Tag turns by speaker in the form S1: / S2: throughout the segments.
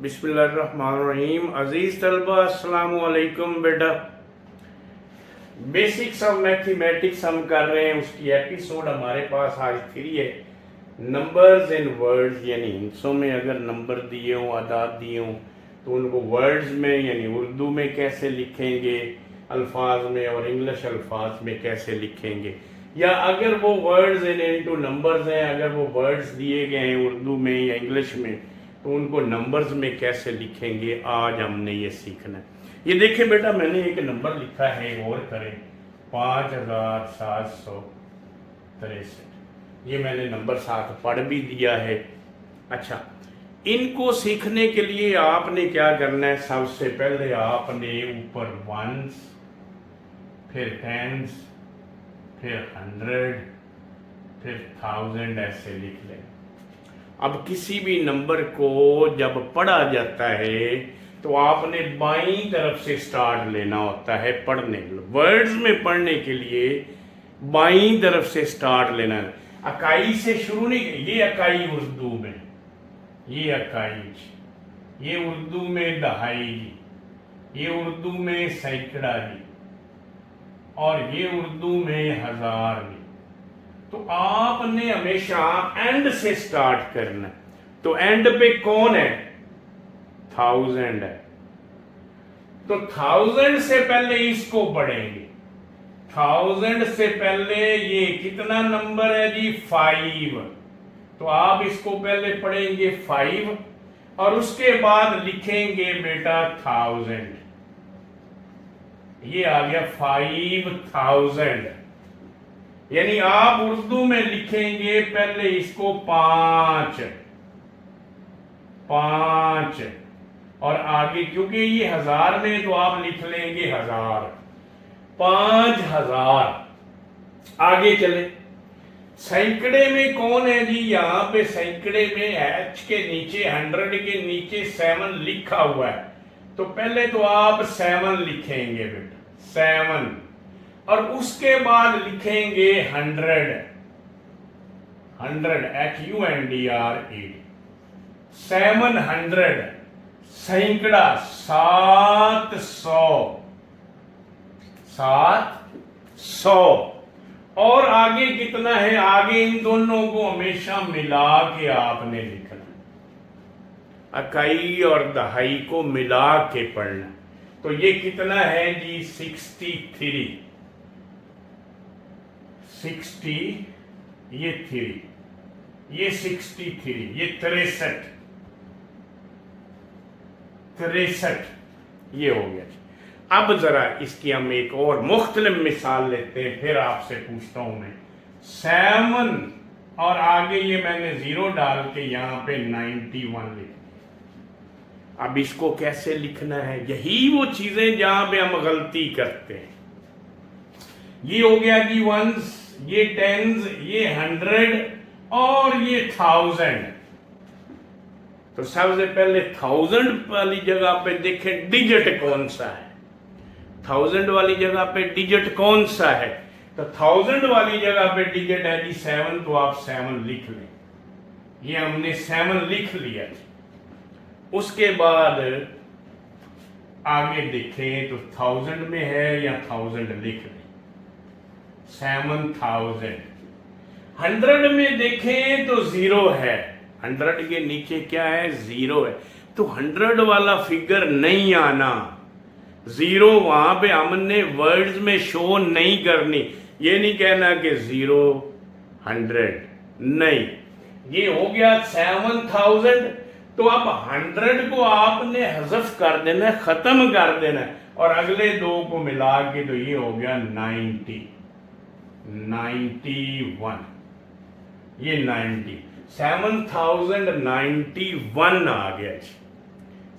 S1: बिस्मिल्लाहिर्रहमानिर्रहीम। अजीज़ तलबा अस्सलामु अलैकुम। बेटा बेसिक्स ऑफ मैथमेटिक्स हम कर रहे हैं, उसकी एपिसोड हमारे पास आज 3 है। नंबर्स इन वर्ड्स, यानी हिंसों में अगर नंबर दिए हों, आदाद दिए हों, तो उनको वर्ड्स में यानी उर्दू में कैसे लिखेंगे, अल्फाज में, और इंग्लिश अल्फाज में कैसे लिखेंगे। या अगर वो वर्ड्स इनटू नंबर्स हैं, अगर वो वर्ड्स दिए गए हैं उर्दू में या इंग्लिश में, तो उनको नंबर्स में कैसे लिखेंगे, आज हमने ये सीखना है। ये देखें बेटा, मैंने एक नंबर लिखा है, और करें 5763। ये मैंने नंबर साथ पढ़ भी दिया है। अच्छा, इनको सीखने के लिए आपने क्या करना है, सबसे पहले आपने ऊपर वंस, फिर टेंस, फिर 100, फिर 1000 ऐसे लिख लें। अब किसी भी नंबर को जब पढ़ा जाता है तो आपने बाईं तरफ से स्टार्ट लेना होता है पढ़ने। वर्ड्स में पढ़ने के लिए बाईं तरफ से स्टार्ट लेना है, इकाई से शुरू नहीं। ये इकाई उर्दू में, ये इकाई, ये उर्दू में दहाई जी, ये उर्दू में सैकड़ा जी, और ये उर्दू में हजार जी। तो आपने हमेशा एंड से स्टार्ट करना है। तो एंड पे कौन है, 1000 है। तो 1000 से पहले इसको पढ़ेंगे। 1000 से पहले ये कितना नंबर है जी, 5। तो आप इसको पहले पढ़ेंगे 5, और उसके बाद लिखेंगे बेटा 1000। ये आ गया 5000। यानी आप उर्दू में लिखेंगे पहले इसको 5, और आगे क्योंकि ये हजार में, तो आप लिख लेंगे 1000, 5000। आगे चले, सैकड़े में कौन है जी, यहां पे सैकड़े में एच के नीचे, 100 के नीचे 7 लिखा हुआ है। तो पहले तो आप 7 लिखेंगे बेटा, 7, और उसके बाद लिखेंगे 100, HUNDRED, 700, सैकड़ा, 700। और आगे कितना है, आगे इन दोनों को हमेशा मिला के आपने लिखना, इकाई और दहाई को मिला के पढ़ना। तो ये कितना है जी, 63, 60, ये 3, ये 63, ये 63, ये हो गया। अब जरा इसकी हम एक और मुख्तलिफ मिसाल लेते हैं, फिर आपसे पूछता हूं मैं। 7 और आगे ये मैंने 0 डाल के यहां पे 91 लिख दिया। अब इसको कैसे लिखना है, यही वो चीजें जहां पे हम गलती करते हैं। ये हो गया जी 1s, ये 10s, ये 100 और ये 1000। तो सबसे पहले 1000 वाली जगह पे देखें डिजिट कौन सा है। 1000 वाली जगह पे डिजिट कौन सा है, तो 1000 वाली जगह पे डिजिट है जी 7। तो आप 7 लिख लें। ये हमने 7 लिख लिया। उसके बाद आगे देखें तो 1000 में है या 1000 लिख लें, 7000। 100 में देखें तो 0 है, 100 के नीचे क्या है, 0 है। तो 100 वाला फिगर नहीं आना, 0 वहां पे हमने वर्ड्स में शो नहीं करनी। ये नहीं कहना कि 0 100, नहीं। ये हो गया 7000। तो अब 100 को आपने हज़फ कर देना है, खत्म कर देना है, और अगले दो को मिला के तो ये हो गया 91। ये 90, 7091 आ गया,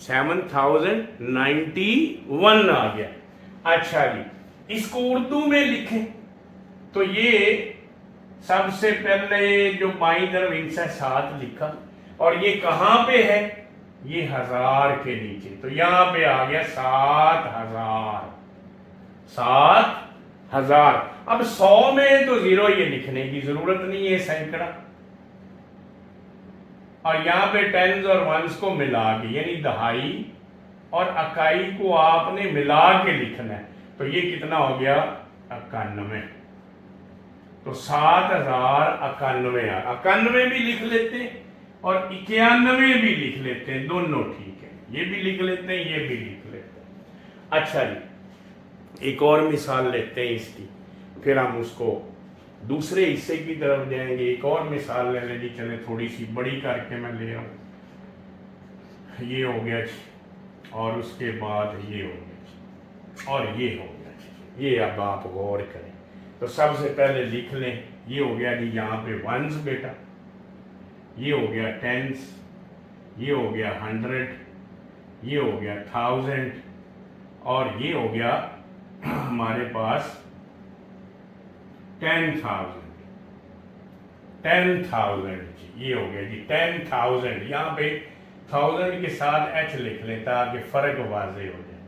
S1: 7091 आ गया। अच्छा जी, इसको उर्दू में लिखें तो ये सबसे पहले जो बाईं तरफ इनसे 7 लिखा, और ये कहां पे है, ये 1000 के नीचे। तो यहां पे आ गया 7000। अब 100 में तो 0 ये लिखने की जरूरत नहीं है, सैकड़ा। और यहाँ पे टेंस और वंस को मिला के, यानी दहाई और इकाई को आपने मिला के लिखना है। तो ये कितना हो गया? 91। तो 7091। 91 भी लिख लेते हैं और 91 भी लिख लेते हैं, दोनों ठीक है। ये भी लिख लेते हैं, ये भी लिख लेते हैं। अच्छा जी, एक और मिसाल लेते हैं इसकी, फिर हम उसको दूसरे हिस्से की तरफ जाएंगे। एक और मिसाल ले लें जी, चले थोड़ी सी बड़ी करके मैं ले आऊँ। ये हो गया जी, और उसके बाद ये हो गया जी, और ये हो गया जी। ये अब आप गौर करें। तो सबसे पहले लिख लें, ये हो गया जी यहाँ पे वंस बेटा, ये हो गया टेंस, ये हो गया 100, ये हो गया 1000, और ये हो गया हमारे पास 10,000। 10,000 जी, ये हो गया जी 10,000। यहाँ पे 1000 के साथ एच लिख लें ताकि फर्क वाजे हो जाए।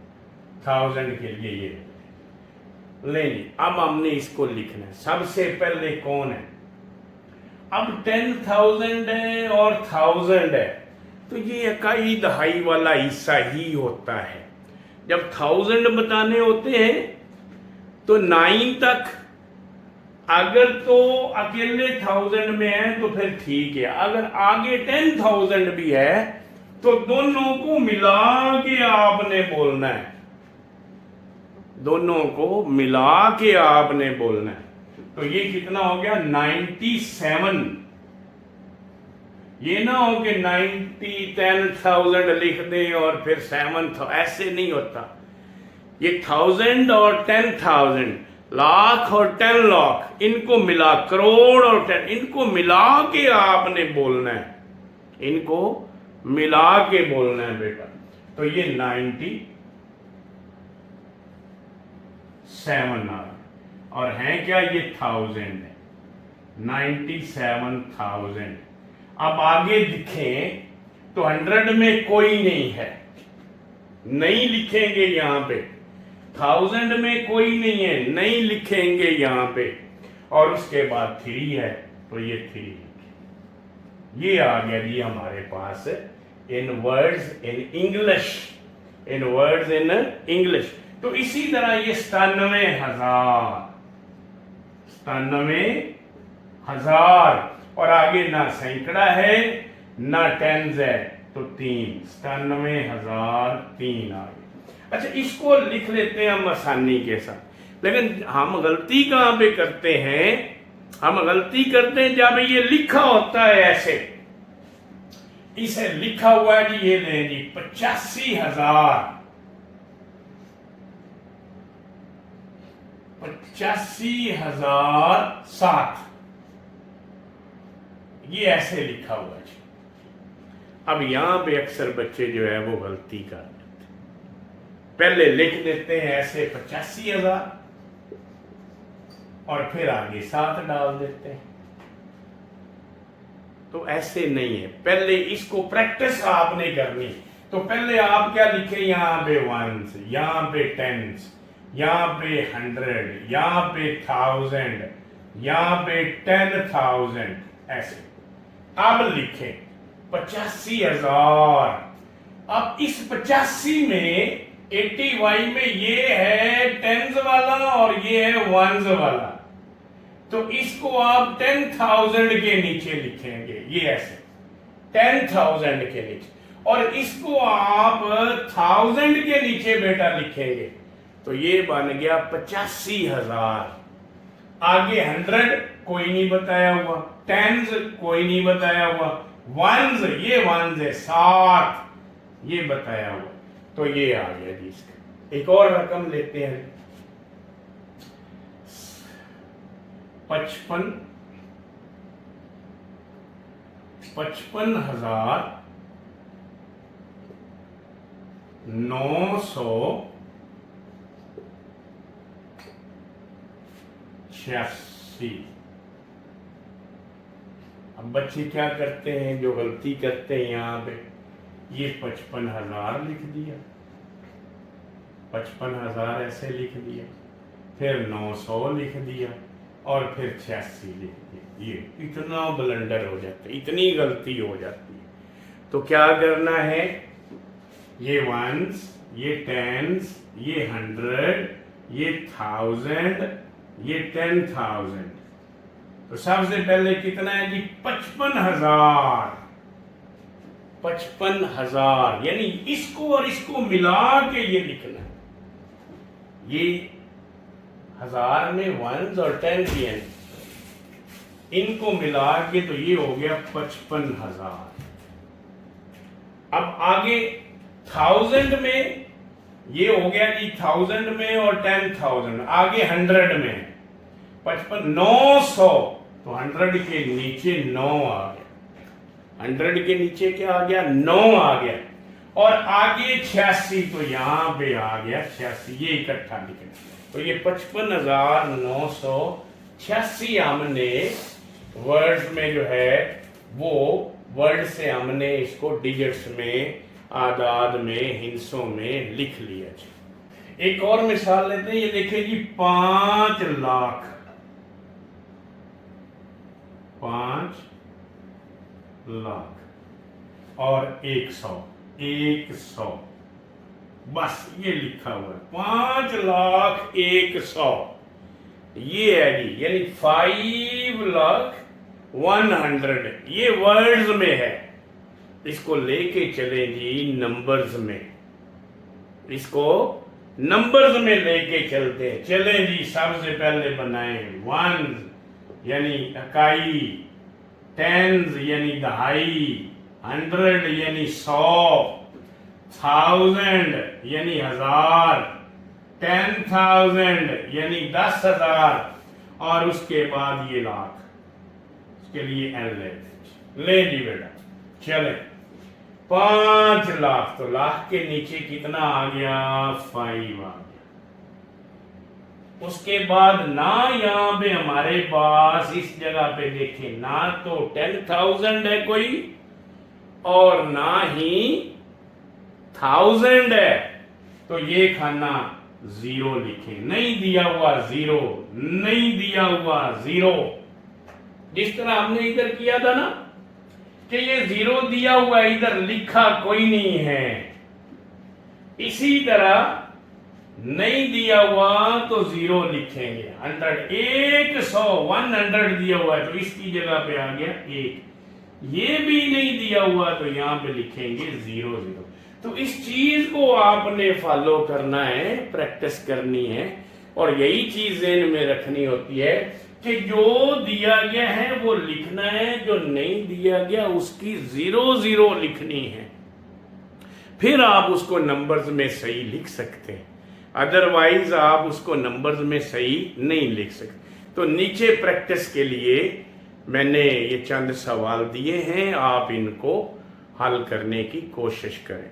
S1: 1000 के लिए ये लेंगे। अब हमने इसको लिखना है। सबसे पहले कौन है? अब 10,000 है और 1000 है, तो ये इकाई दहाई वाला हिस्सा ही होता है। जब 1000 बताने होते हैं तो 9 तक अगर तो अकेले 1000 में है तो फिर ठीक है, अगर आगे 10,000 भी है तो दोनों को मिला के आपने बोलना है। दोनों को मिला के आपने बोलना है। तो ये कितना हो गया? 97। ये ना हो कि 10,000 लिख दें और फिर 7, ऐसे नहीं होता। ये 1000 और 10,000, लाख और 10 लाख, इनको मिला, करोड़ और 10, इनको मिला के आपने बोलना है। इनको मिला के बोलना है बेटा। तो ये 97 आ गया, और है क्या? ये 1000 है, 97,000। अब आगे दिखें तो 100 में कोई नहीं है, नहीं लिखेंगे यहां पे। 1000 में कोई नहीं है, नहीं लिखेंगे यहां पे। और उसके बाद 3 है, तो ये 3 लिखें। ये आ गया जी हमारे पास in words in English, in words in English. तो इसी तरह ये 97,000, 97,000, और आगे ना सैकड़ा है ना टेंस है, तो 3, 97,003 आ गए। अच्छा, इसको लिख लेते हैं हम आसानी के साथ, लेकिन हम गलती कहां पे करते हैं? हम गलती करते हैं जब ये लिखा होता है ऐसे, इसे लिखा हुआ है जी, ये लें जी 85,000, 85,007, ये ऐसे लिखा हुआ जी। अब यहां पे अक्सर बच्चे जो है वो गलती कर देते, पहले लिख देते हैं ऐसे 85,000 और फिर आगे 7 डाल देते हैं। तो ऐसे नहीं है, पहले इसको प्रैक्टिस आपने करनी। तो पहले आप क्या लिखे? यहां पे वंस, यहां पे टेंस, यहां पे 100, यहां पे 1000, यहां पे 10,000, ऐसे। अब लिखे 85,000। अब इस 85 में 80y में ये है टेंस वाला और ये है वंस वाला, तो इसको आप 10,000 के नीचे लिखेंगे, ये ऐसे 10,000 के नीचे, और इसको आप 1000 के नीचे बेटा लिखेंगे, तो ये बन गया 85,000। आगे 100 कोई नहीं बताया हुआ, टेंस कोई नहीं बताया हुआ, वंस, ये वंस है 7, ये बताया हुआ। तो ये आ गया जी इसका। एक और रकम लेते हैं, 55,986। अब बच्चे क्या करते हैं, जो गलती करते हैं यहां पे, ये 55,000 लिख दिया, 55,000 ऐसे लिख दिया, फिर 900 लिख दिया, और फिर 86 लिख दिया। ये इतना ब्लंडर हो जाता है, इतनी गलती हो जाती है। तो क्या करना है, ये वंस, ये टेंस, ये 100, ये 1000, ये 10,000। तो सबसे पहले कितना है जी, 55,000। 55,000 यानी इसको और इसको मिला के ये लिखना है। ये 1000 में वंस और 10 भी हैं, इनको मिला के तो ये हो गया 55,000। अब आगे 1000 में ये हो गया जी 1000 में और 10,000, आगे 100 में 900, तो 100 के नीचे 9 आ गया, 100 के नीचे क्या आ गया, 9 आ गया, और आगे 86, तो यहां पे आ गया 86, ये इकट्ठा लिखना। तो ये 55,986 हमने वर्ड्स में जो है वो वर्ड से हमने इसको डिजिट्स में, आदाद में, हिंसों में लिख लिया। एक और मिसाल लेते हैं, ये देखिए जी 5 लाख, 5 लाख और 100, बस ये लिखा हुआ है 5,00,100, ये है जी, यानी 5,00,100 ये वर्ड्स में है। इसको लेके चले जी नंबर्स में, इसको नंबर्स में लेके चलते हैं। चले जी, सबसे पहले बनाए 1 यानी इकाई, 10 यानी दहाई, 100 यानी 100, 1000 यानी 1000, 10,000 यानी 10,000, और उसके बाद ये लाख, उसके लिए एल ले जी बेटा। चले 5 लाख, तो लाख के नीचे कितना आ गया, 5 आ गया। उसके बाद ना यहां पे हमारे पास इस जगह पे देखें, ना तो 10,000 है कोई और ना ही 1000 है, तो ये खाना 0 लिखे, नहीं दिया हुआ 0, नहीं दिया हुआ 0। जिस तरह हमने इधर किया था ना कि ये 0 दिया हुआ, इधर लिखा कोई नहीं है, इसी तरह नहीं दिया हुआ तो 0 लिखेंगे। 100, 100 दिया हुआ है तो इसकी जगह पे आ गया 1। ये भी नहीं दिया हुआ तो यहां पे लिखेंगे 0, 0। तो इस चीज को आपने फॉलो करना है, प्रैक्टिस करनी है, और यही चीज ज़हन में रखनी होती है कि जो दिया गया है वो लिखना है, जो नहीं दिया गया उसकी 0, 0 लिखनी है। फिर आप उसको नंबर्स में सही लिख सकते हैं, अदरवाइज आप उसको नंबर्स में सही नहीं लिख सकते। तो नीचे प्रैक्टिस के लिए मैंने ये चंद सवाल दिए हैं, आप इनको हल करने की कोशिश करें।